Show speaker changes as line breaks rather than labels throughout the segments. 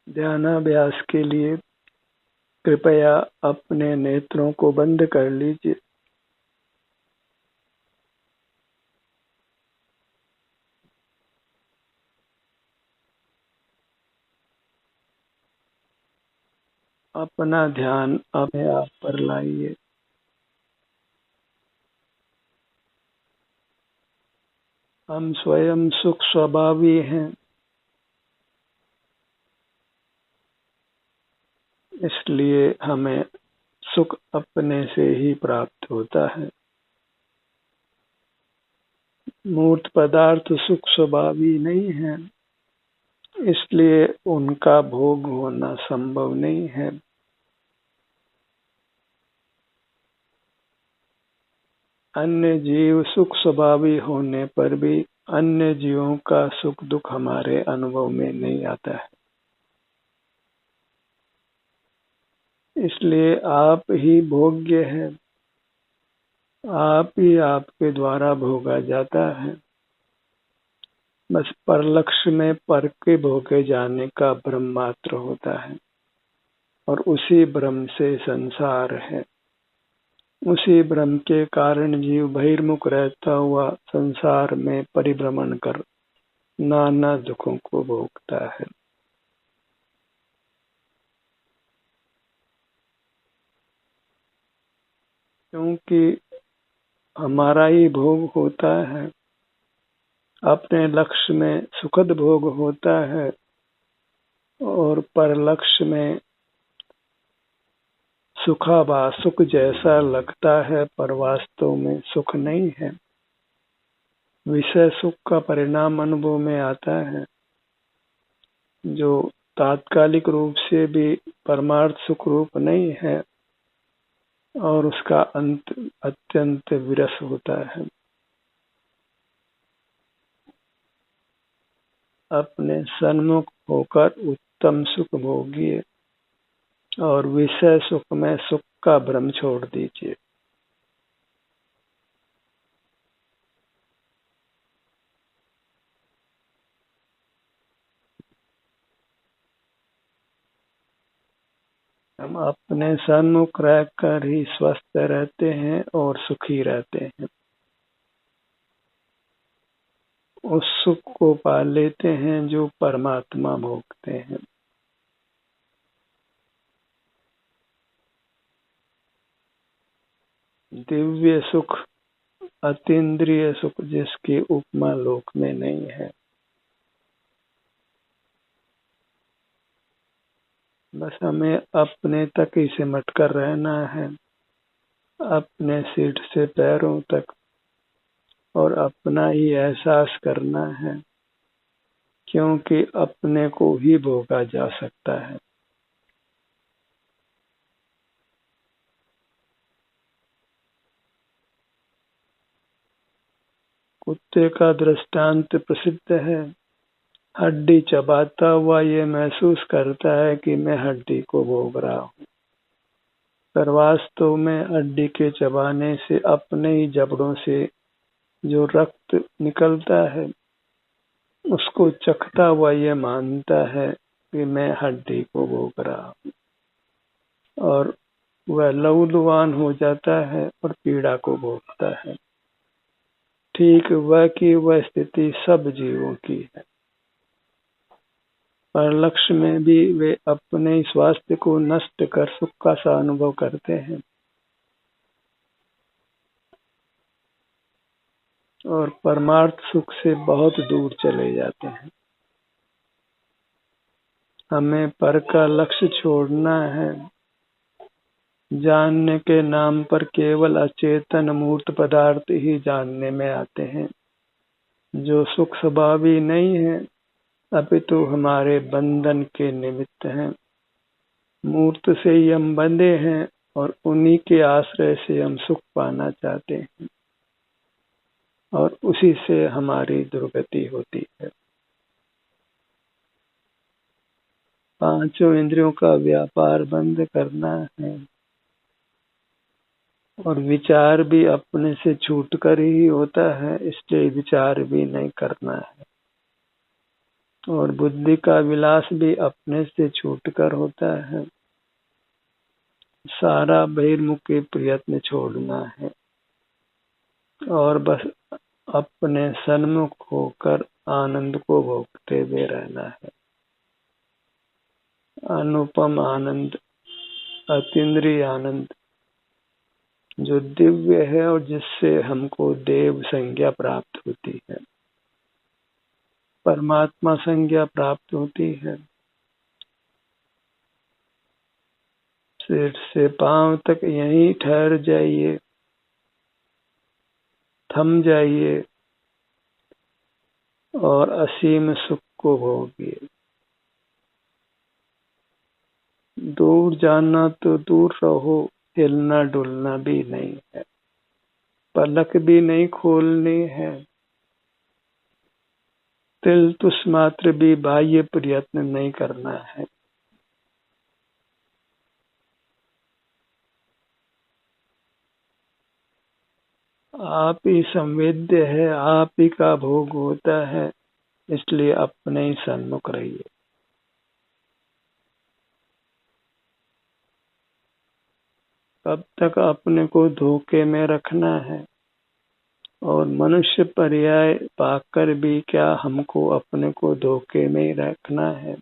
ध्यानाभ्यास के लिए कृपया अपने नेत्रों को बंद कर लीजिए। अपना ध्यान अपने आप पर लाइए। हम स्वयं सुख स्वभावी हैं, इसलिए हमें सुख अपने से ही प्राप्त होता है। मूर्त पदार्थ सुख स्वभावी नहीं है, इसलिए उनका भोग होना संभव नहीं है। अन्य जीव सुख स्वभावी होने पर भी अन्य जीवों का सुख दुख हमारे अनुभव में नहीं आता है। इसलिए आप ही भोग्य हैं, आप ही आपके द्वारा भोगा जाता है। बस परलक्ष्य में पर के भोगे जाने का भ्रम मात्र होता है और उसी भ्रम से संसार है। उसी भ्रम के कारण जीव बहिर्मुख रहता हुआ संसार में परिभ्रमण कर नाना दुखों को भोगता है। क्योंकि हमारा ही भोग होता है, अपने लक्ष्य में सुखद भोग होता है और पर लक्ष्य में सुखाभास सुख जैसा लगता है, पर वास्तव में सुख नहीं है। विषय सुख का परिणाम अनुभव में आता है, जो तात्कालिक रूप से भी परमार्थ सुख रूप नहीं है और उसका अंत अत्यंत विरस होता है। अपने सन्मुख होकर उत्तम सुख भोगिए और विषय सुख में सुख का भ्रम छोड़ दीजिए। हम अपने सन्मुख रहकर ही स्वस्थ रहते हैं और सुखी रहते हैं। उस सुख को पा लेते हैं जो परमात्मा भोगते हैं। दिव्य सुख, अतीन्द्रिय सुख जिसकी उपमा लोक में नहीं है। बस हमें अपने तक ही सिमट कर रहना है, अपने सिर से पैरों तक, और अपना ही एहसास करना है, क्योंकि अपने को ही भोगा जा सकता है। कुत्ते का दृष्टांत प्रसिद्ध है। हड्डी चबाता हुआ ये महसूस करता है कि मैं हड्डी को भोग रहा हूँ, पर वास्तव में हड्डी के चबाने से अपने ही जबड़ों से जो रक्त निकलता है उसको चखता हुआ ये मानता है कि मैं हड्डी को भोग रहा हूँ, और वह लहूलुहान हो जाता है और पीड़ा को भोगता है। ठीक वह की वह स्थिति सब जीवों की है। पर लक्ष्य में भी वे अपने स्वास्थ्य को नष्ट कर सुख का सा अनुभव करते हैं और परमार्थ सुख से बहुत दूर चले जाते हैं। हमें पर का लक्ष्य छोड़ना है। जानने के नाम पर केवल अचेतन मूर्त पदार्थ ही जानने में आते हैं, जो सुख स्वभावी नहीं है, अपितु हमारे बंधन के निमित्त हैं। मूर्त से ही हम बंधे हैं और उन्हीं के आश्रय से हम सुख पाना चाहते हैं और उसी से हमारी दुर्गति होती है। पांचों इंद्रियों का व्यापार बंद करना है और विचार भी अपने से छूट कर ही होता है, इसलिए विचार भी नहीं करना है। और बुद्धि का विलास भी अपने से छूटकर होता है। सारा बहिर्मुखी प्रयत्न छोड़ना है और बस अपने सन्मुख होकर आनंद को भोगते हुए रहना है। अनुपम आनंद, अतीन्द्रिय आनंद, जो दिव्य है और जिससे हमको देव संज्ञा प्राप्त होती है, परमात्मा संज्ञा प्राप्त होती है। सिर से पांव तक यहीं ठहर जाइए, थम जाइए और असीम सुख को भोगिए। दूर जाना तो दूर रहो, हिलना डुलना भी नहीं है, पलक भी नहीं खोलनी है, तिल तुस मात्र भी बाह्य प्रयत्न नहीं करना है। आप ही संवेद्य है, आप ही का भोग होता है, इसलिए अपने ही सन्मुख रहिए। कब तक अपने को धोखे में रखना है, और मनुष्य पर्याय पाकर भी क्या हमको अपने को धोखे में ही रखना है?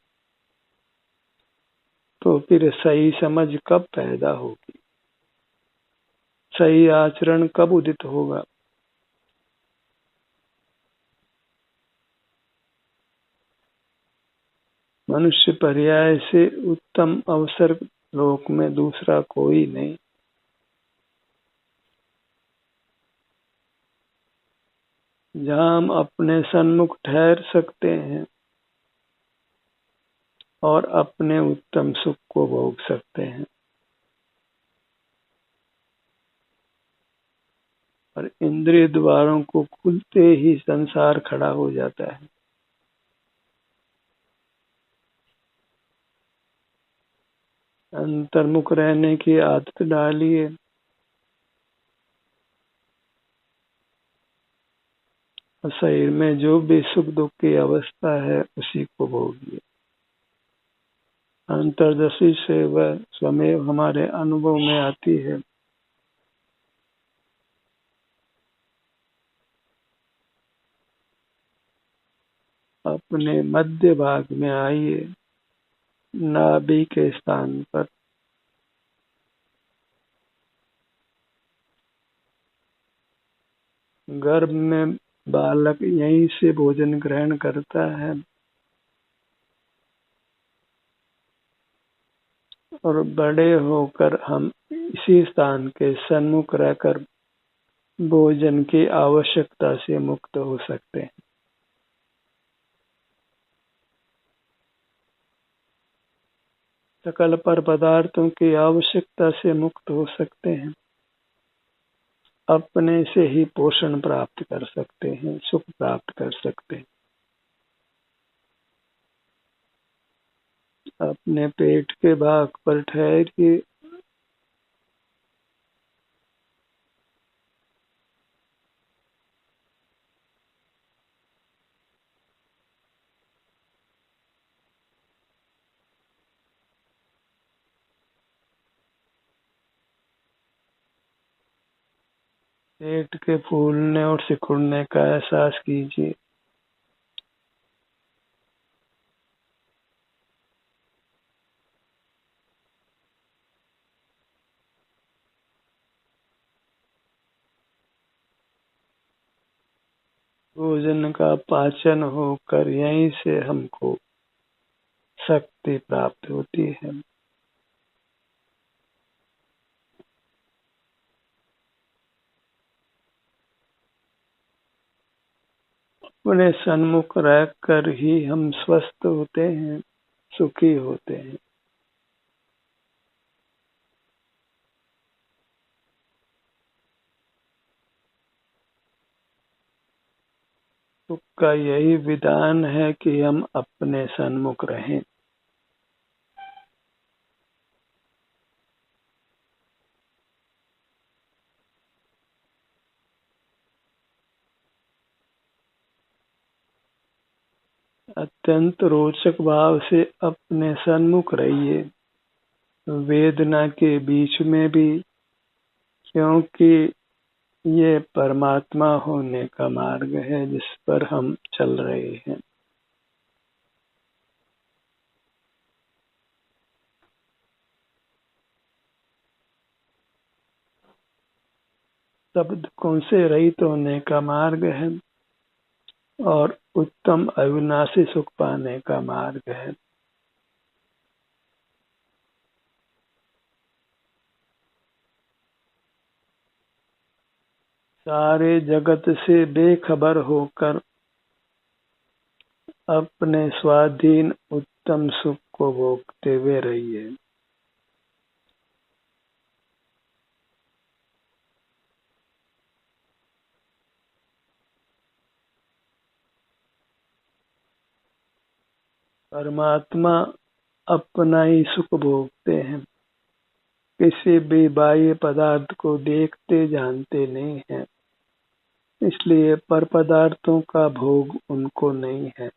तो फिर सही समझ कब पैदा होगी? सही आचरण कब उदित होगा? मनुष्य पर्याय से उत्तम अवसर लोक में दूसरा कोई नहीं। जहाँ हम अपने सन्मुख ठहर सकते हैं और अपने उत्तम सुख को भोग सकते हैं। और इंद्रिय द्वारों को खुलते ही संसार खड़ा हो जाता है। अंतर्मुख रहने की आदत डालिए। शरीर में जो भी सुख दुख की अवस्था है उसी को भोगिए। अंतर्दृष्टि से वह स्वमेव हमारे अनुभव में आती है। अपने मध्य भाग में आइए, नाभि के स्थान पर। गर्भ में बालक यहीं से भोजन ग्रहण करता है और बड़े होकर हम इसी स्थान के सन्मुख रहकर भोजन की आवश्यकता से मुक्त हो सकते हैं। सकल पर पदार्थों की आवश्यकता से मुक्त हो सकते हैं। अपने से ही पोषण प्राप्त कर सकते हैं, सुख प्राप्त कर सकते हैं। अपने पेट के भाग पर ठहरिए। पेट के फूलने और सिकुड़ने का एहसास कीजिए। भोजन का पाचन होकर यहीं से हमको शक्ति प्राप्त होती है। अपने सन्मुख रहकर ही हम स्वस्थ होते हैं, सुखी होते हैं। सुख का यही विधान है कि हम अपने सन्मुख रहें। अत्यंत रोचक भाव से अपने सन्मुख रहिए, वेदना के बीच में भी, क्योंकि ये परमात्मा होने का मार्ग है जिस पर हम चल रहे हैं। सब दुखों से रहित होने का मार्ग है और उत्तम अविनाशी सुख पाने का मार्ग है। सारे जगत से बेखबर होकर अपने स्वाधीन उत्तम सुख को भोगते हुए रहिए। परमात्मा अपना ही सुख भोगते हैं, किसी भी बाह्य पदार्थ को देखते जानते नहीं है, इसलिए पर पदार्थों का भोग उनको नहीं है।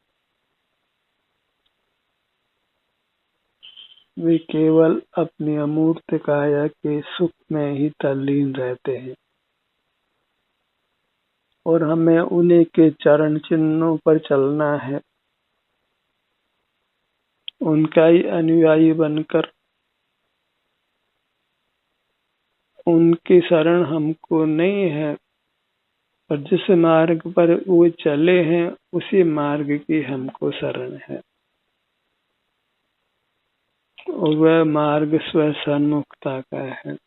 वे केवल अपनी अमूर्त काया के सुख में ही तल्लीन रहते हैं और हमें उन्हीं के चरण चिन्हों पर चलना है, उनका ही अनुयायी बनकर उनकी शरण हमको नहीं है, और जिस मार्ग पर वो चले हैं उसी मार्ग की हमको शरण है, और वह मार्ग स्व सन्मुखता का है।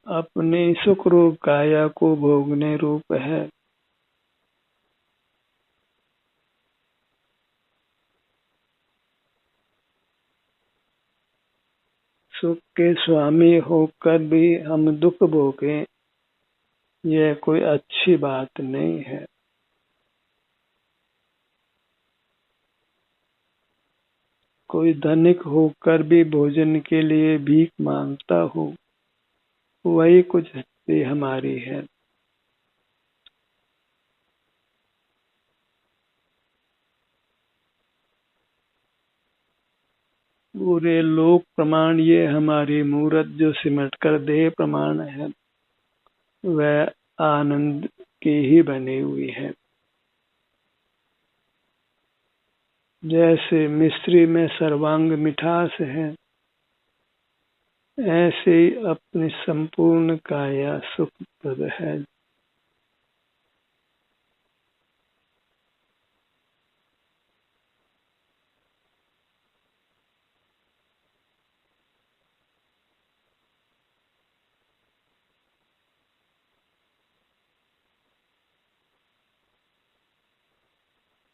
अपनी सुख रूप काया को भोगने रूप है। सुख के स्वामी होकर भी हम दुख भोगें, यह कोई अच्छी बात नहीं है। कोई धनिक होकर भी भोजन के लिए भीख मांगता हो, वही कुछ भी हमारी है। पूरे लोक प्रमाण ये हमारी मूरत जो सिमट कर देह प्रमाण है, वह आनंद की ही बनी हुई है। जैसे मिश्री में सर्वांग मिठास है, ऐसे ही अपनी संपूर्ण काया सुखप्रद है।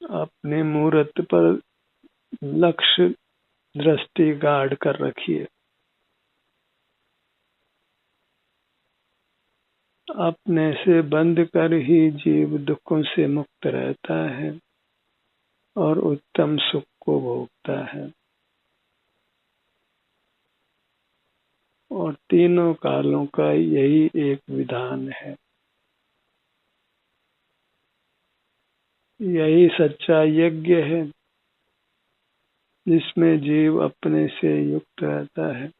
अपने मूरत पर लक्ष्य दृष्टि गाढ़ कर रखिए। अपने से बंद कर ही जीव दुखों से मुक्त रहता है और उत्तम सुख को भोगता है, और तीनों कालों का यही एक विधान है। यही सच्चा यज्ञ है जिसमें जीव अपने से युक्त रहता है।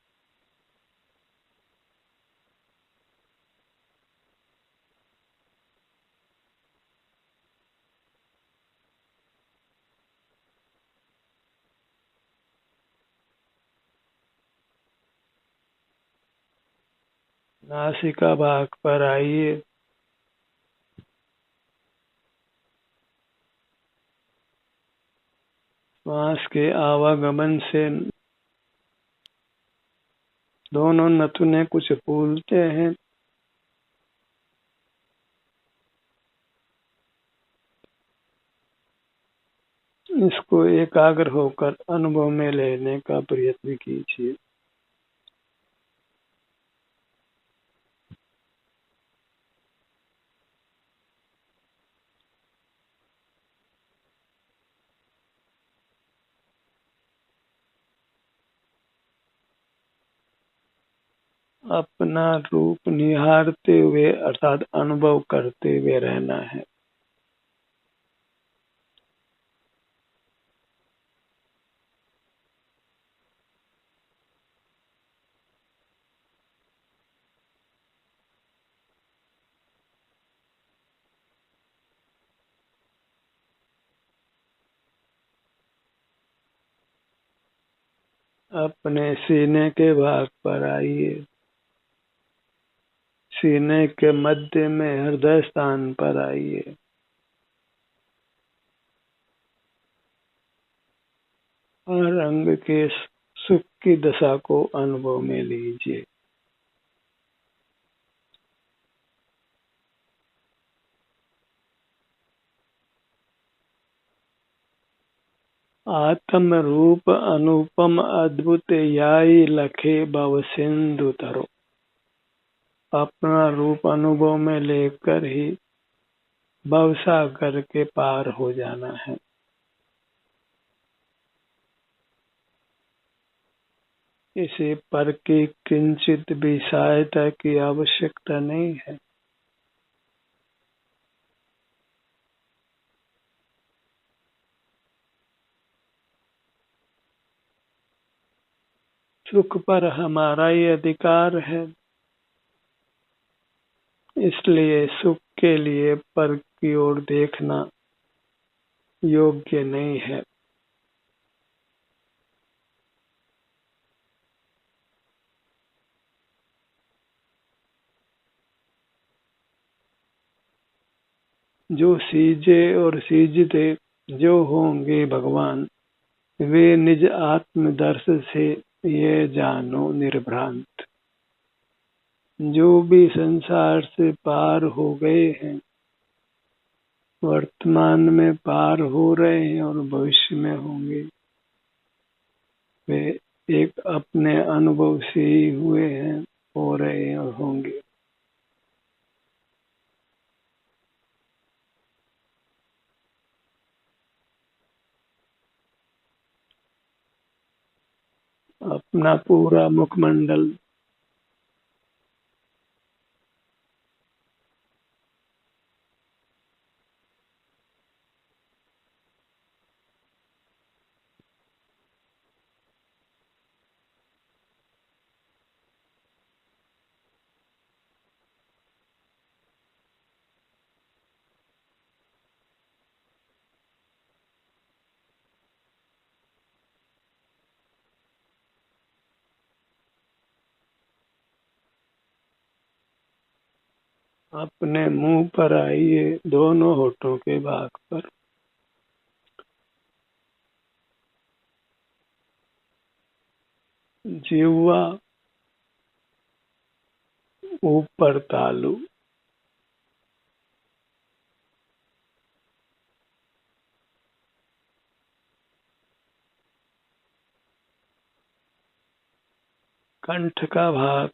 नासिका भाग पर आइए। श्वास के आवागमन से दोनों नथुने कुछ फूलते हैं, इसको एकाग्र होकर अनुभव में लेने का प्रयत्न कीजिए। अपना रूप निहारते हुए अर्थात अनुभव करते हुए रहना है। अपने सीने के भाग पर आइए। सीने के मध्य में हृदय स्थान पर आइए। हर अंग के सुख की दशा को अनुभव में लीजिए। आत्म रूप अनुपम अद्भुत याई लखे भव सिंधु तरो। अपना रूप अनुभव में लेकर ही भवसागर के पार हो जाना है। इसे पर की किंचित भी सहायता की आवश्यकता नहीं है। सुख पर हमारा ही अधिकार है, इसलिए सुख के लिए पर की ओर देखना योग्य नहीं है। जो सीजे और सीजते जो होंगे भगवान, वे निज आत्मदर्श से ये जानो निर्भ्रांत। जो भी संसार से पार हो गए हैं, वर्तमान में पार हो रहे हैं और भविष्य में होंगे, वे एक अपने अनुभव से ही हुए हैं, हो रहे हैं और होंगे। अपना पूरा मुखमंडल अपने मुंह पर आइए, दोनों होठों के भाग पर। जिह्वा ऊपर तालू। कंठ का भाग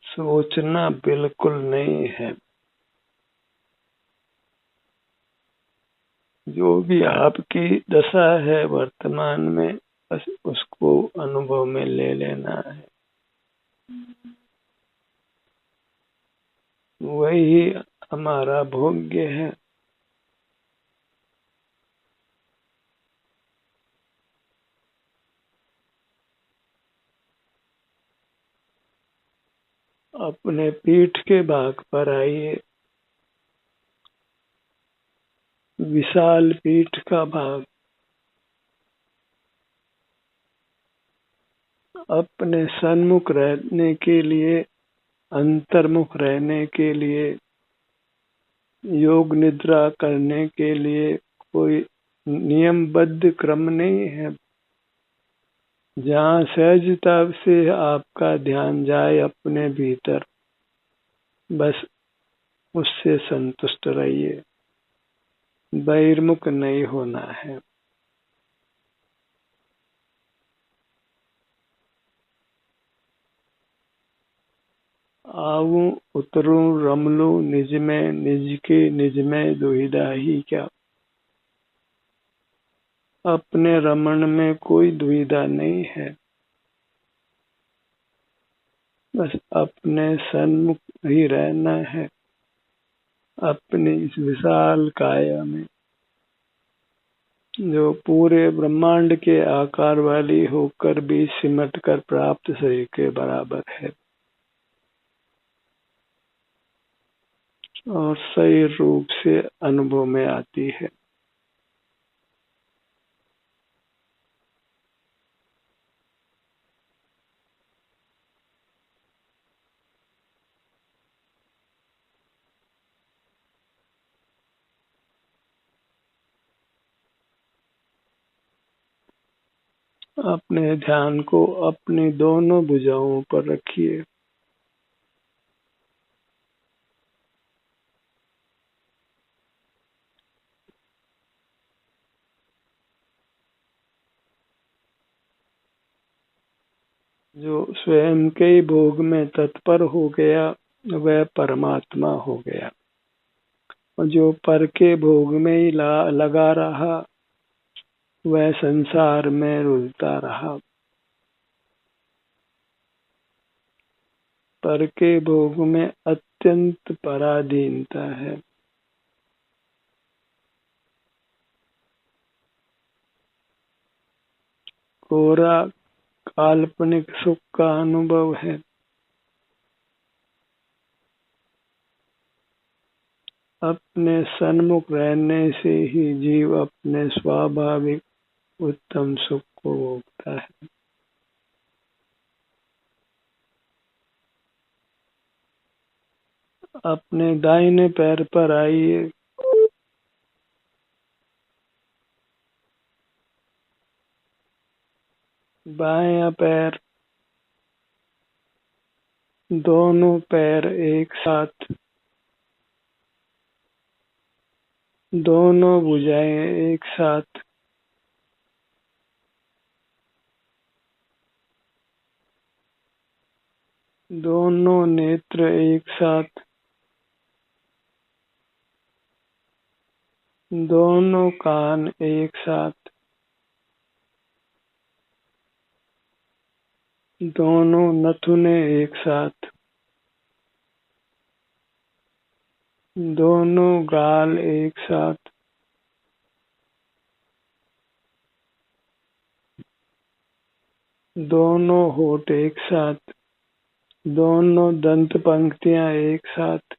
सोचना बिल्कुल नहीं है। जो भी आपकी दशा है वर्तमान में, बस उसको अनुभव में ले लेना है। वही हमारा भोग्य है। अपने पीठ के भाग पर आइए। विशाल पीठ का भाग। अपने सन्मुख रहने के लिए, अंतर्मुख रहने के लिए, योग निद्रा करने के लिए कोई नियमबद्ध क्रम नहीं है। जहाँ सहजता से आपका ध्यान जाए अपने भीतर, बस उससे संतुष्ट रहिए। बहिर्मुख नहीं होना है। आऊं उतरूं रमलूं निज में, निज के निज में दुविधा ही क्या। अपने रमण में कोई दुविधा नहीं है, बस अपने सन्मुख ही रहना है, अपनी इस विशाल काया में जो पूरे ब्रह्मांड के आकार वाली होकर भी सिमट कर प्राप्त शरीर के बराबर है और सही रूप से अनुभव में आती है। अपने ध्यान को अपनी दोनों भुजाओं पर रखिए। जो स्वयं के भोग में तत्पर हो गया वह परमात्मा हो गया, और जो पर के भोग में ही लगा रहा वह संसार में रुलता रहा। पर के भोग में अत्यंत पराधीनता है। कोरा काल्पनिक सुख का अनुभव है। अपने सन्मुख रहने से ही जीव अपने स्वाभाविक उत्तम सुख को भोगता है। अपने दाहिने पैर पर आइए। बायां पैर, दोनों पैर एक साथ, दोनों भुजाएं एक साथ, दोनों नेत्र एक साथ, दोनों कान एक साथ, दोनों नथुने एक साथ, दोनों गाल एक साथ, दोनों होठ एक साथ, दोनों दंत पंक्तियां एक साथ,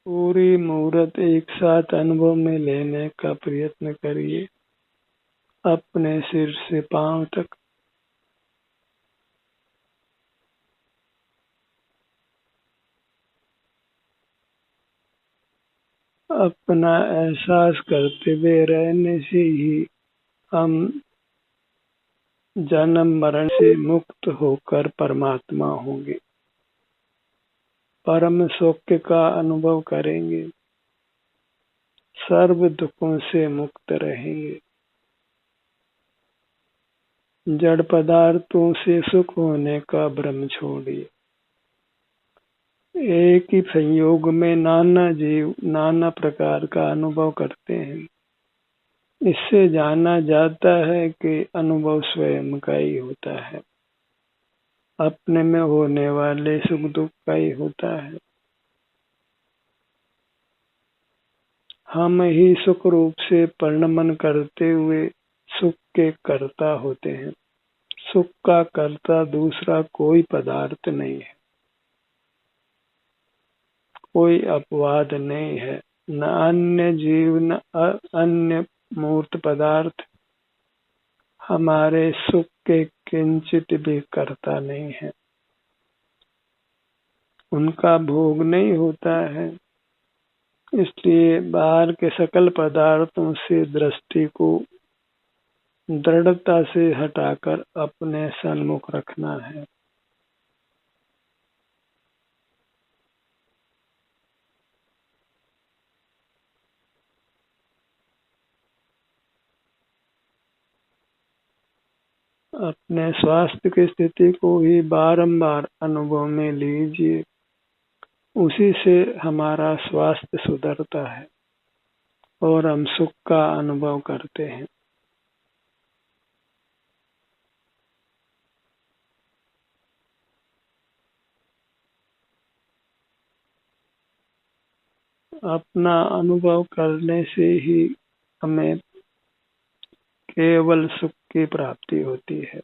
पूरी मूर्त एक साथ अनुभव में लेने का प्रयत्न करिए, अपने सिर से पांव तक। अपना एहसास करते हुए रहने से ही हम जन्म मरण से मुक्त होकर परमात्मा होंगे, परम सुख का अनुभव करेंगे, सर्व दुखों से मुक्त रहेंगे। जड़ पदार्थों से सुख होने का भ्रम छोड़िए। एक ही संयोग में नाना जीव नाना प्रकार का अनुभव करते हैं। इससे जाना जाता है कि अनुभव स्वयं का ही होता है, अपने में होने वाले सुख दुख का ही होता है। हम ही सुख रूप से परिणमन करते हुए सुख के कर्ता होते हैं। सुख का कर्ता दूसरा कोई पदार्थ नहीं है, कोई अपवाद नहीं है, न अन्य जीव न अन्य मूर्त पदार्थ हमारे सुख के किंचित भी कर्ता नहीं है। उनका भोग नहीं होता है। इसलिए बाहर के सकल पदार्थों से दृष्टि को दृढ़ता से हटाकर अपने सन्मुख रखना है। अपने स्वास्थ्य की स्थिति को ही बारंबार अनुभव में लीजिए, उसी से हमारा स्वास्थ्य सुधरता है और हम सुख का अनुभव करते हैं। अपना अनुभव करने से ही हमें केवल सुख की प्राप्ति होती है।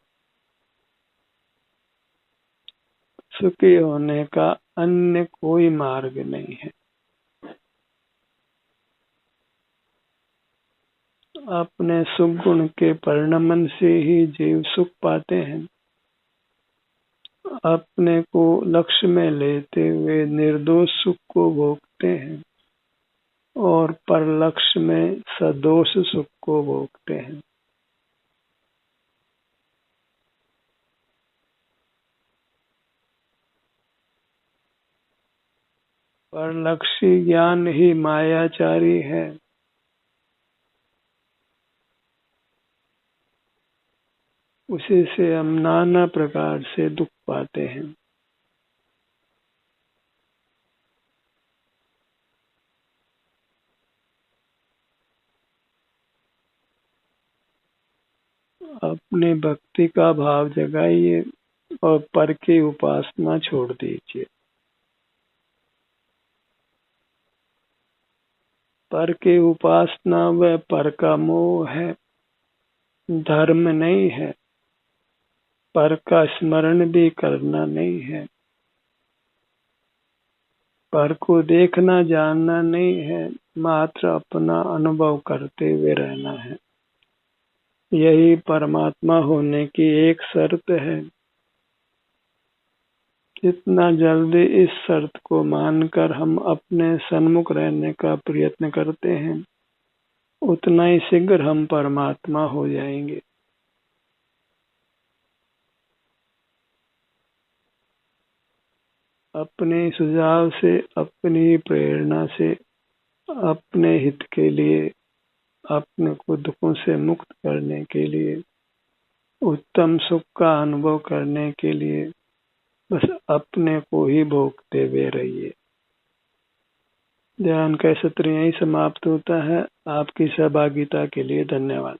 सुखी होने का अन्य कोई मार्ग नहीं है। अपने सुख गुण के परिणमन से ही जीव सुख पाते हैं। अपने को लक्ष्य में लेते हुए निर्दोष सुख को भोगते हैं और पर लक्ष्य में सदोष सुख को भोगते हैं। पर लक्ष्य ज्ञान ही मायाचारी है। उसी से हम नाना प्रकार से दुख पाते हैं। अपनी भक्ति का भाव जगाइए और पर की उपासना छोड़ दीजिए। पर की उपासना व पर का मोह है, धर्म नहीं है। पर का स्मरण भी करना नहीं है। पर को देखना जानना नहीं है, मात्र अपना अनुभव करते हुए रहना है। यही परमात्मा होने की एक शर्त है। जितना जल्दी इस शर्त को मानकर हम अपने सन्मुख रहने का प्रयत्न करते हैं, उतना ही शीघ्र हम परमात्मा हो जाएंगे। अपने सुझाव से, अपनी प्रेरणा से, अपने हित के लिए, अपने को दुखों से मुक्त करने के लिए, उत्तम सुख का अनुभव करने के लिए बस अपने को ही भोगते हुए रहिए। ध्यान का सत्र यहीं समाप्त होता है। आपकी सहभागिता के लिए धन्यवाद।